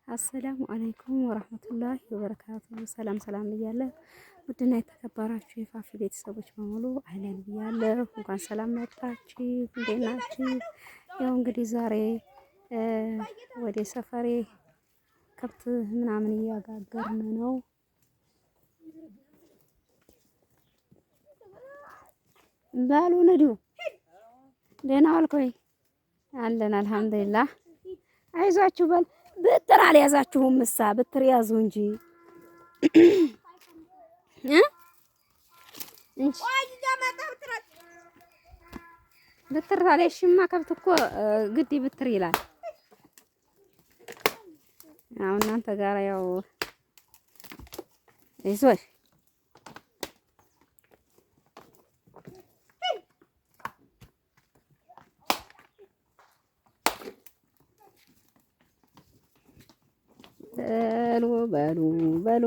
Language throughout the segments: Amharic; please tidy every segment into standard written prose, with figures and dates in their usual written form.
አሰላሙ አለይኩም ወራህመቱላሂ ወበረካቱሁ። ሰላም ሰላም ብያለሁ። ውድና የተከበራችሁ የፋፊ ቤተሰቦች በሙሉ አህለን ብያለሁ። እንኳን ሰላም መጣችሁ። እንዴት ናችሁ? ያው እንግዲህ ዛሬ ወደ ሰፈሬ ከብት ምናምን እያጋገርን ነው። ባሉ ነዱ ደህና ዋልኮይ አለን አልሐምዱሊላህ። አይዟችሁ በል ብትር አልያዛችሁም እሳ ብትር ያዙ እንጂ ብትር አልያዝሽማ ከብት እኮ ግድ ብትር ይላል። ያው እናንተ ጋር ያው ይዞሽ በሉ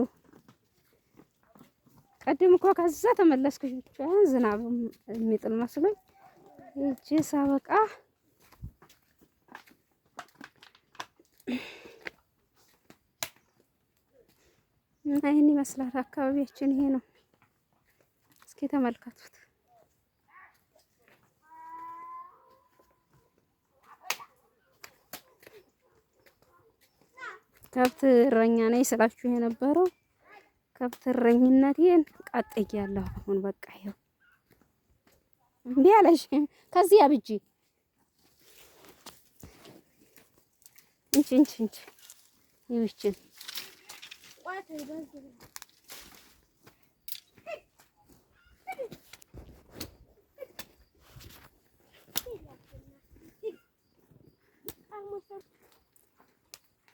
ቀድም እኮ ከዛ ተመለስኩ። ዝናብ የሚጥል መስሎኝ እጄ ሳበቃ ይሄን ይመስላል። አካባቢያችን ይሄ ነው። እስኪ ተመልከቱት። ከብት እረኛ ነኝ ስላችሁ የነበረው ከብት እረኝነቴን ቀጥያለሁ። አሁን በቃ ይኸው እምቢ አለሽ። ከዚህ አብጂ እንቺ ይውችን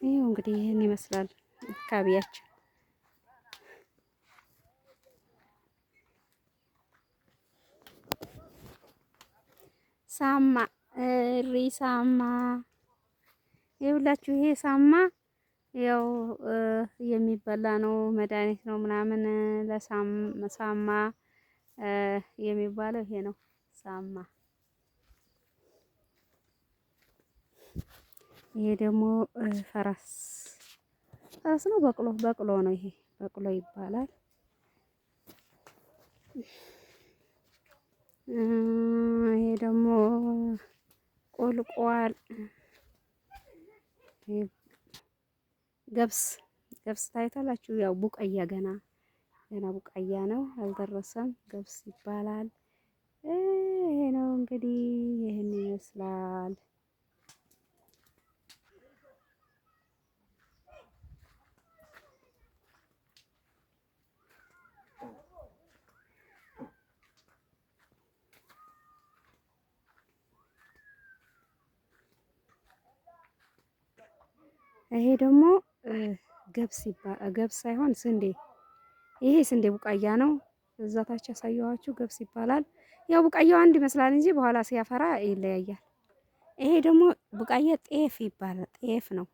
ይሄው እንግዲህ ይሄን ይመስላል አካባቢያችን። ሳማ ሪሳማ ይኸውላችሁ፣ ይሄ ሳማ ያው የሚበላ ነው፣ መድኃኒት ነው ምናምን። ለሳማ የሚባለው ይሄ ነው ሳማ። ይሄ ደግሞ ፈረስ ነው፣ በቅሎ ነው። ይሄ በቅሎ ይባላል። ይሄ ደግሞ ቁልቋል፣ ገብስ ታይታላችሁ። ያው ቡቀያ ገና ቡቀያ ነው፣ አልደረሰም። ገብስ ይባላል። ይሄ ነው እንግዲህ ይሄን ይመስላል። ይሄ ደግሞ ገብስ ሳይሆን ስንዴ። ይሄ ስንዴ ቡቃያ ነው። እዛ ታች ያሳየኋችሁ ገብስ ይባላል። ያው ቡቃያው አንድ ይመስላል እንጂ በኋላ ሲያፈራ ይለያያል። ይሄ ደግሞ ቡቃያ ጤፍ ይባላል። ጤፍ ነው።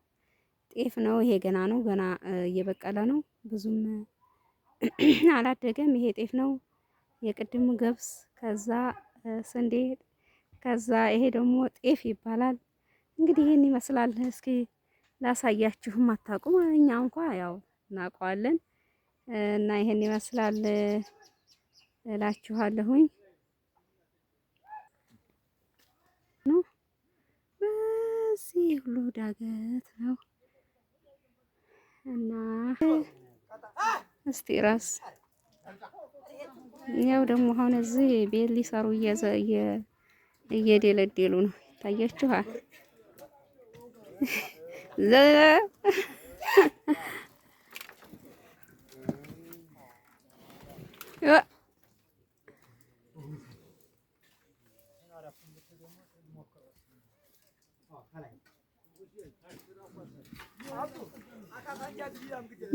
ይሄ ገና ነው፣ ገና እየበቀለ ነው። ብዙም አላደገም። ይሄ ጤፍ ነው። የቅድሙ ገብስ፣ ከዛ ስንዴ፣ ከዛ ይሄ ደግሞ ጤፍ ይባላል። እንግዲህ ይሄን ይመስላል። እስኪ ላሳያችሁም አታውቁም። እኛ እንኳን ያው እናውቀዋለን እና ይሄን ይመስላል እላችኋለሁኝ። ነው በዚህ ሁሉ ዳገት ነው እና እስቲ ራስ ያው ደግሞ አሁን እዚህ ቤት ሊሰሩ እየደለደሉ ነው። ታያችኋል።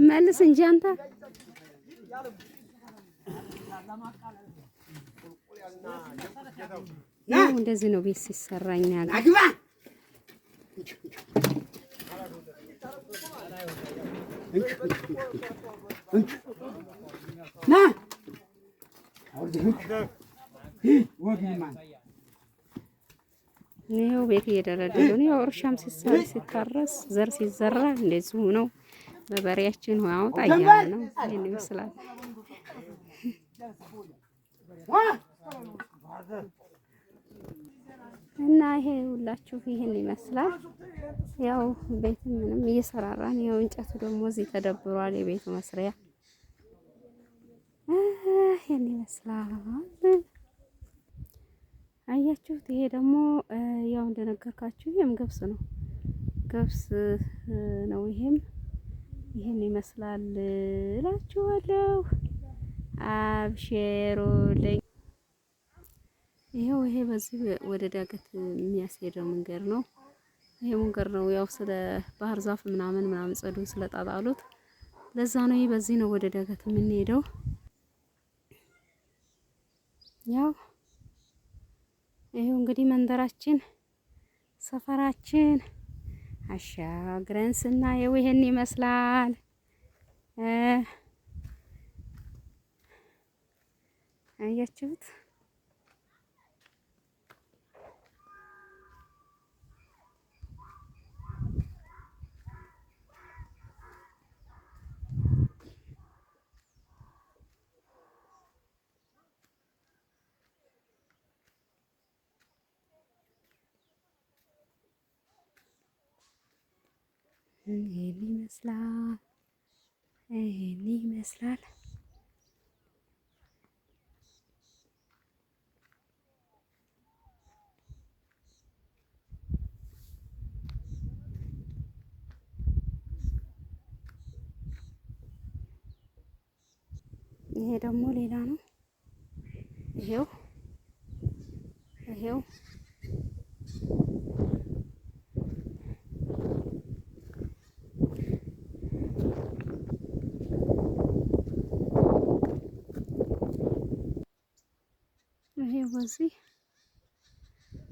መልስ እንጂ አንተ ያው እንደዚህ ነው ቤት ሲሰራኝ ያለው። ይኸው ቤት እየደረደሩ ነው። ያው እርሻም ሲታረስ ዘር ሲዘራ እንደዚሁ ነው። በበሬያችን አውጣ እያለ ነው። ይሄን ይመስላል እና ይሄ ሁላችሁ ይሄን ይመስላል። ያው ቤት ምንም እየሰራራን ያው እንጨቱ ደግሞ እዚህ ተደብሯል። የቤቱ መስሪያ ይሄን ይመስላል። አያችሁት? ይሄ ደግሞ ያው እንደነገርካችሁ ይሄም ገብስ ነው። ገብስ ነው። ይሄን ይመስላል እላችኋለሁ። አብሽሩልኝ። ይሄ በዚህ ወደ ዳገት የሚያስሄደው መንገድ ነው። ይሄ መንገድ ነው ያው ስለ ባህር ዛፍ ምናምን ጽዱ ስለጣጣሉት ለዛ ነው። ይሄ በዚህ ነው ወደ ዳገት የምንሄደው። ያው ይሄው እንግዲህ መንደራችን ሰፈራችን አሻግረን ስናየው ይሄን ይመስላል። አያችሁት? ይሄን ይመስላል። ይሄን ይመስላል። ይሄ ደግሞ ሌላ ነው። ይሄው በዚህ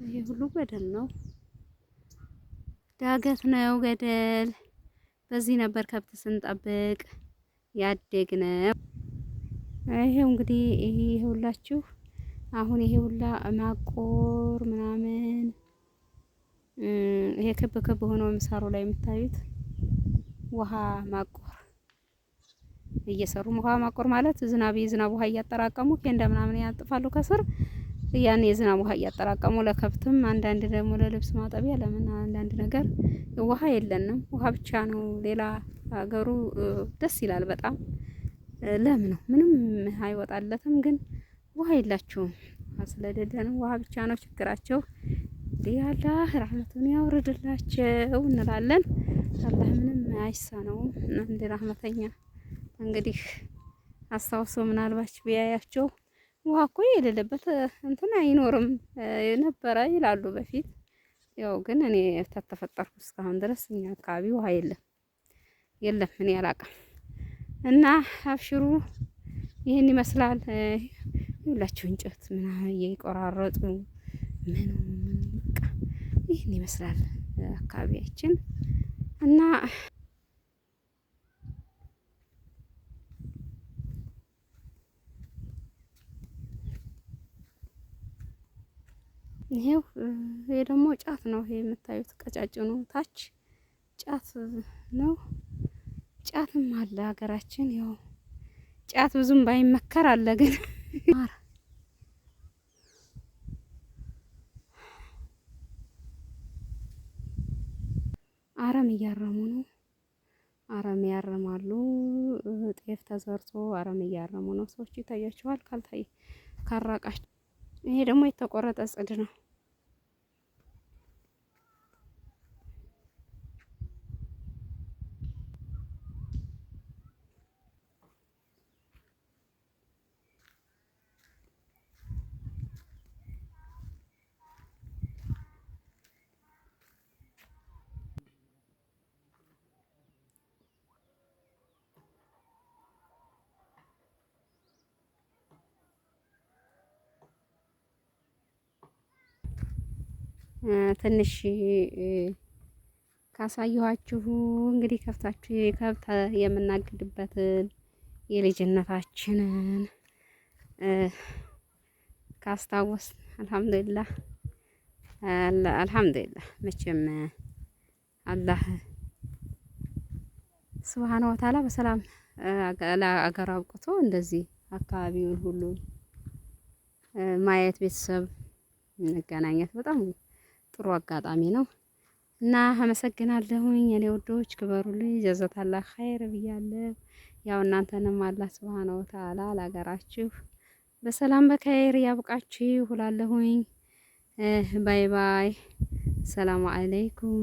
ይሄ ሁሉ ገደል ነው፣ ዳገት ነው፣ ገደል። በዚህ ነበር ከብት ስንጠብቅ ያደግነው። ይሄው እንግዲህ ይሄ ሁላችሁ አሁን ይሄ ሁላ ማቆር ምናምን ይሄ ክብ ሆኖ ምሳሩ ላይ የምታዩት ውሃ ማቆር እየሰሩ ውሃ ማቆር ማለት የዝናብ ውሃ እያጠራቀሙ ከእንደ ምናምን ያጥፋሉ ከስር ያን የዝናብ ውሃ እያጠራቀሙ ለከብትም አንዳንድ ደግሞ ለልብስ ማጠቢያ ለምን አንዳንድ ነገር ውሃ የለንም። ውሃ ብቻ ነው። ሌላ ሀገሩ ደስ ይላል በጣም ለም ነው፣ ምንም አይወጣለትም። ግን ውሃ የላቸውም። ውሃ ስለሌለ ነው። ውሃ ብቻ ነው ችግራቸው። አላህ ረህመቱን ያውርድላቸው እንላለን። አላህ ምንም አይሳነውም። እንደ ረህመተኛ እንግዲህ አስታውሶ ምናልባት ቢያያቸው ውሃ እኮ የሌለበት እንትን አይኖርም ነበረ ይላሉ በፊት። ያው ግን እኔ ተተፈጠርኩ እስካሁን ድረስ እኛ አካባቢ ውሃ የለም እኔ አላውቅም። እና አብሽሩ ይሄን ይመስላል። ሁላችሁ እንጨት ምናምን እየቆራረጡ ምን በቃ ይሄን ይመስላል አካባቢያችን እና ይሄው ይሄ ደግሞ ጫት ነው። ይሄ የምታዩት ቀጫጭኑ ታች ጫት ነው። ጫትም አለ ሀገራችን። ያው ጫት ብዙም ባይመከር አለ ግን አረም እያረሙ ነው። አረም ያረማሉ። ጤፍ ተዘርቶ አረም እያረሙ ነው። ሰዎች ይታያቸዋል ካልታይ ካራቃች። ይሄ ደግሞ የተቆረጠ ጽድ ነው። ትንሽ ካሳየኋችሁ እንግዲህ ከብታችሁ ከብት የምናግድበትን የልጅነታችንን ካስታወስ አልሐምዱሊላህ አልሐምዱሊላህ መቼም አላህ ሱብሃነ ወተዓላ በሰላም ለአገር አብቅቶ እንደዚህ አካባቢውን ሁሉ ማየት ቤተሰብ መገናኘት በጣም ጥሩ አጋጣሚ ነው እና አመሰግናለሁኝ። የኔ ውዶች ክበሩልኝ። ጀዛታላህ ኸይር ብያለሁ። ያው እናንተንም አላህ ሱብሃነ ወተዓላ ለሀገራችሁ በሰላም በኸይር ያብቃችሁ እላለሁኝ። ባይ ባይ። ሰላሙ አለይኩም